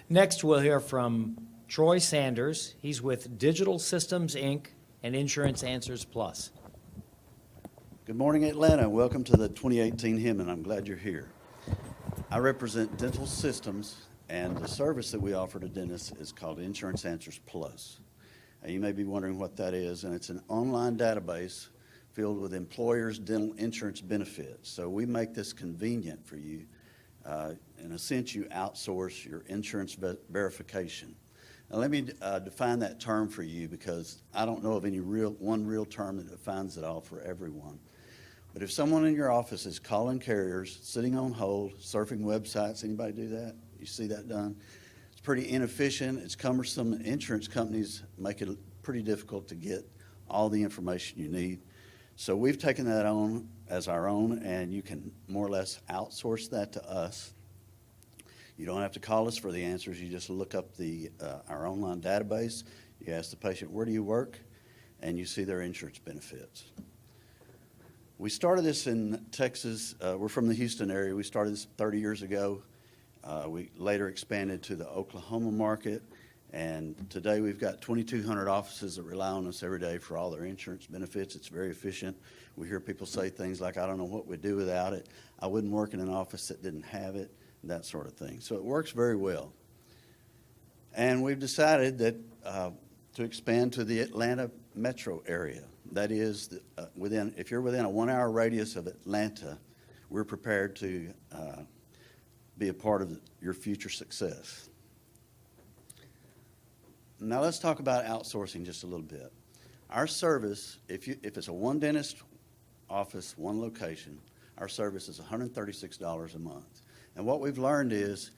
Next, we'll hear from Troy Sanders. He's with Digital Systems, Inc. and Insurance Answers Plus. Good morning, Atlanta. Welcome to the 2018 Hinman. I'm glad you're here. I represent Dental Systems, and the service that we offer to dentists is called Insurance Answers Plus. You may be wondering what that is, and it's an online database filled with employers' dental insurance benefits. So we make this convenient for you. In a sense, you outsource your insurance verification. Now, let me define that term for you, because I don't know of any one real term that defines it all for everyone. But if someone in your office is calling carriers, sitting on hold, surfing websites, anybody do that? You see that done? It's pretty inefficient. It's cumbersome. Insurance companies make it pretty difficult to get all the information you need. So we've taken that on as our own, and you can more or less outsource that to us. You don't have to call us for the answers. You just look up our online database. You ask the patient, where do you work? And you see their insurance benefits. We started this in Texas. We're from the Houston area. We started this 30 years ago. We later expanded to the Oklahoma market. And today we've got 2,200 offices that rely on us every day for all their insurance benefits. It's very efficient. We hear people say things like, I don't know what we'd do without it. I wouldn't work in an office that didn't have it, that sort of thing. So it works very well. And we've decided that to expand to the Atlanta metro area. That is, if you're within a 1-hour radius of Atlanta, we're prepared to be a part of your future success. Now let's talk about outsourcing just a little bit. Our service, if it's a one dentist office, one location, our service is $136 a month. And what we've learned is,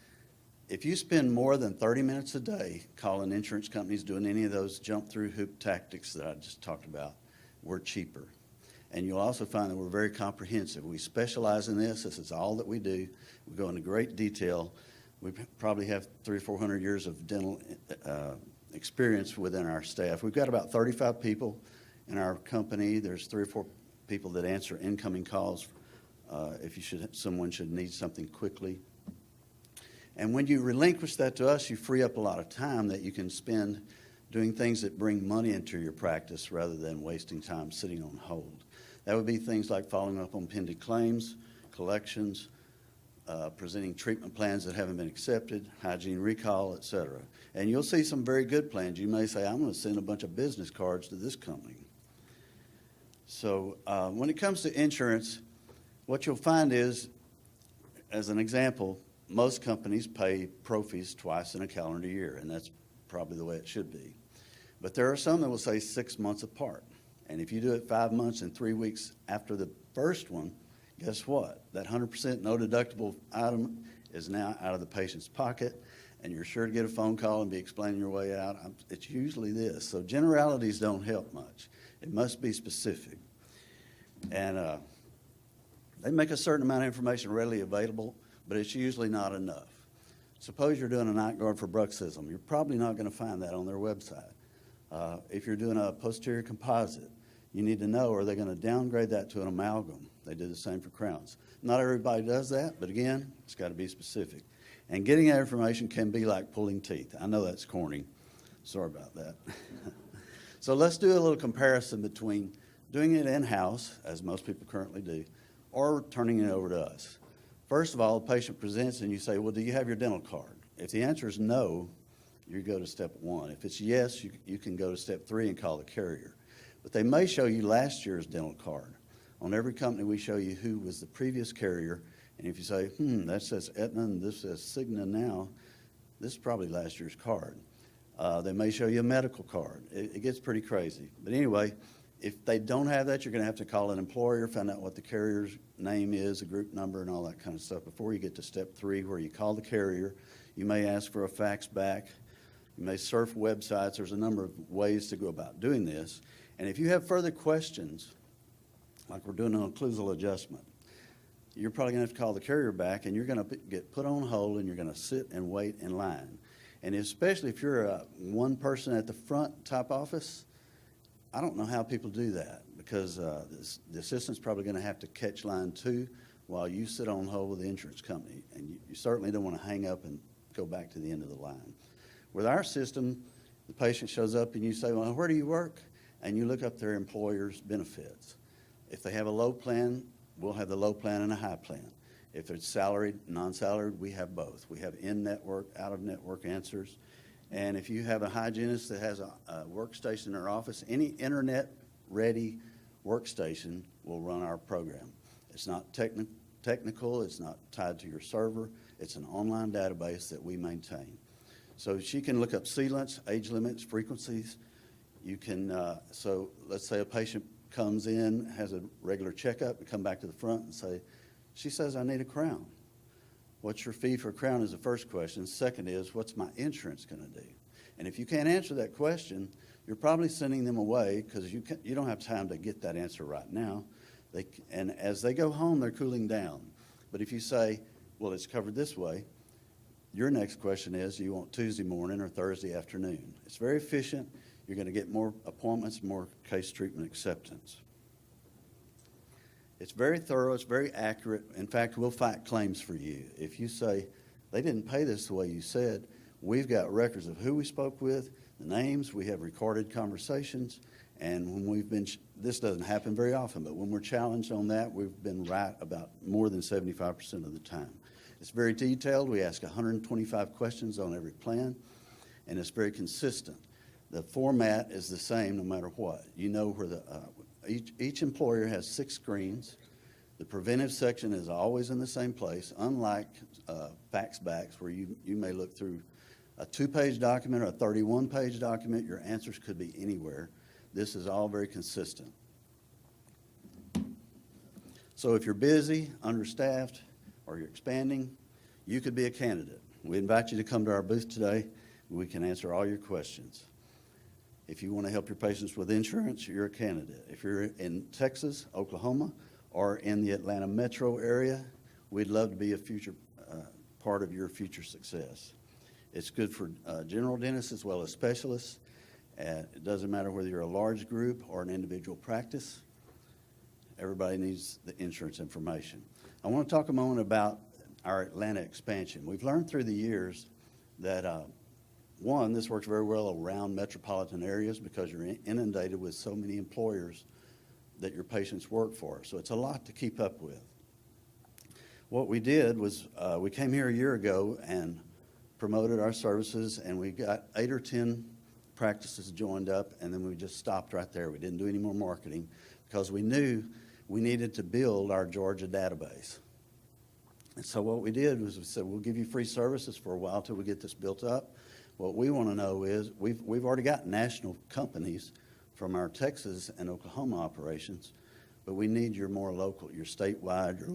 if you spend more than 30 minutes a day calling insurance companies, doing any of those jump through hoop tactics that I just talked about, we're cheaper. And you'll also find that we're very comprehensive. We specialize in this. This is all that we do. We go into great detail. We probably have 300 or 400 years of dental experience within our staff. We've got about 35 people in our company. There's 3 or 4 people that answer incoming calls if someone should need something quickly. And when you relinquish that to us, you free up a lot of time that you can spend doing things that bring money into your practice rather than wasting time sitting on hold. That would be things like following up on pending claims, collections, presenting treatment plans that haven't been accepted, hygiene recall, et cetera. And you'll see some very good plans. You may say, I'm going to send a bunch of business cards to this company. So when it comes to insurance, what you'll find is, as an example, most companies pay pro fees twice in a calendar year, and that's probably the way it should be. But there are some that will say 6 months apart. And if you do it 5 months and 3 weeks after the first one, guess what? That 100% no deductible item is now out of the patient's pocket, and you're sure to get a phone call and be explaining your way out. It's usually this. So generalities don't help much. It must be specific. And they make a certain amount of information readily available, but it's usually not enough. Suppose you're doing a night guard for bruxism. You're probably not going to find that on their website. If you're doing a posterior composite, you need to know, are they going to downgrade that to an amalgam? They do the same for crowns. Not everybody does that, but again, it's got to be specific. And getting that information can be like pulling teeth. I know that's corny. Sorry about that. So let's do a little comparison between doing it in-house, as most people currently do, or turning it over to us. First of all, the patient presents and you say, well, do you have your dental card? If the answer is no, you go to step 1. If it's yes, you can go to step 3 and call the carrier. But they may show you last year's dental card. On every company, we show you who was the previous carrier. And if you say, that says Aetna and this says Cigna now, this is probably last year's card. They may show you a medical card. It gets pretty crazy. But anyway, if they don't have that, you're going to have to call an employer, find out what the carrier's name is, a group number, and all that kind of stuff before you get to step 3, where you call the carrier. You may ask for a fax back. You may surf websites. There's a number of ways to go about doing this. And if you have further questions, like we're doing an occlusal adjustment, you're probably going to have to call the carrier back, and you're going to get put on hold, and you're going to sit and wait in line. And especially if you're a one person at the front type office, I don't know how people do that, because the assistant's probably going to have to catch line 2 while you sit on hold with the insurance company. And you certainly don't want to hang up and go back to the end of the line. With our system, the patient shows up and you say, well, where do you work? And you look up their employer's benefits. If they have a low plan, we'll have the low plan and a high plan. If it's salaried, non-salaried, we have both. We have in-network, out-of-network answers. And if you have a hygienist that has a workstation in their office, any internet-ready workstation will run our program. It's not technical, it's not tied to your server. It's an online database that we maintain. So she can look up sealants, age limits, frequencies. You can, so let's say a patient comes in, has a regular checkup, and come back to the front and say, she says, I need a crown. What's your fee for a crown is the first question. Second is, what's my insurance going to do? And if you can't answer that question, you're probably sending them away because you don't have time to get that answer right now. And as they go home, they're cooling down. But if you say, well, it's covered this way, your next question is, do you want Tuesday morning or Thursday afternoon? It's very efficient. You're going to get more appointments, more case treatment acceptance. It's very thorough. It's very accurate. In fact, we'll fight claims for you. If you say, they didn't pay this the way you said, we've got records of who we spoke with, the names, we have recorded conversations, and when we've been, this doesn't happen very often, but when we're challenged on that, we've been right about more than 75% of the time. It's very detailed. We ask 125 questions on every plan, and it's very consistent. The format is the same no matter what. You know where the each employer has 6 screens. The preventive section is always in the same place, unlike fax backs where you may look through a 2-page document or a 31-page document. Your answers could be anywhere. This is all very consistent. So if you're busy, understaffed, or you're expanding, you could be a candidate. We invite you to come to our booth today. We can answer all your questions. If you want to help your patients with insurance, you're a candidate. If you're in Texas, Oklahoma, or in the Atlanta metro area, we'd love to be a future part of your future success. It's good for general dentists as well as specialists. It doesn't matter whether you're a large group or an individual practice. Everybody needs the insurance information. I want to talk a moment about our Atlanta expansion. We've learned through the years that one, this works very well around metropolitan areas because you're inundated with so many employers that your patients work for. So it's a lot to keep up with. What we did was we came here a year ago and promoted our services, and we got 8 or 10 practices joined up, and then we just stopped right there. We didn't do any more marketing because we knew we needed to build our Georgia database. And so what we did was we said, we'll give you free services for a while till we get this built up. What we want to know is we've already got national companies from our Texas and Oklahoma operations, but we need your more local, your statewide, your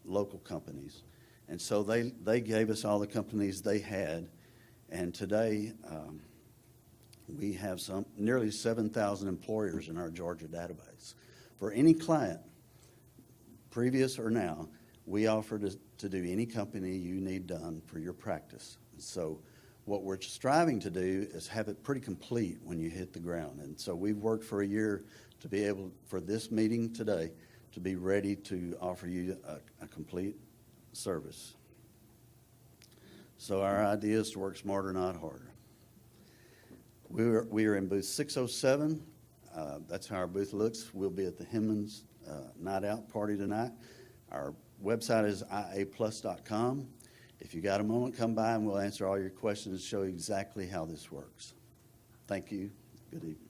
local companies. And so they gave us all the companies they had, and today we have nearly 7,000 employers in our Georgia database. For any client, previous or now, we offer to do any company you need done for your practice. So what we're striving to do is have it pretty complete when you hit the ground. And so we've worked for a year to be able, for this meeting today, to be ready to offer you a complete service. So our idea is to work smarter, not harder. We are in booth 607. That's how our booth looks. We'll be at the Hinman's Night Out party tonight. Our website is iaplus.com. If you got a moment, come by and we'll answer all your questions and show you exactly how this works. Thank you. Good evening.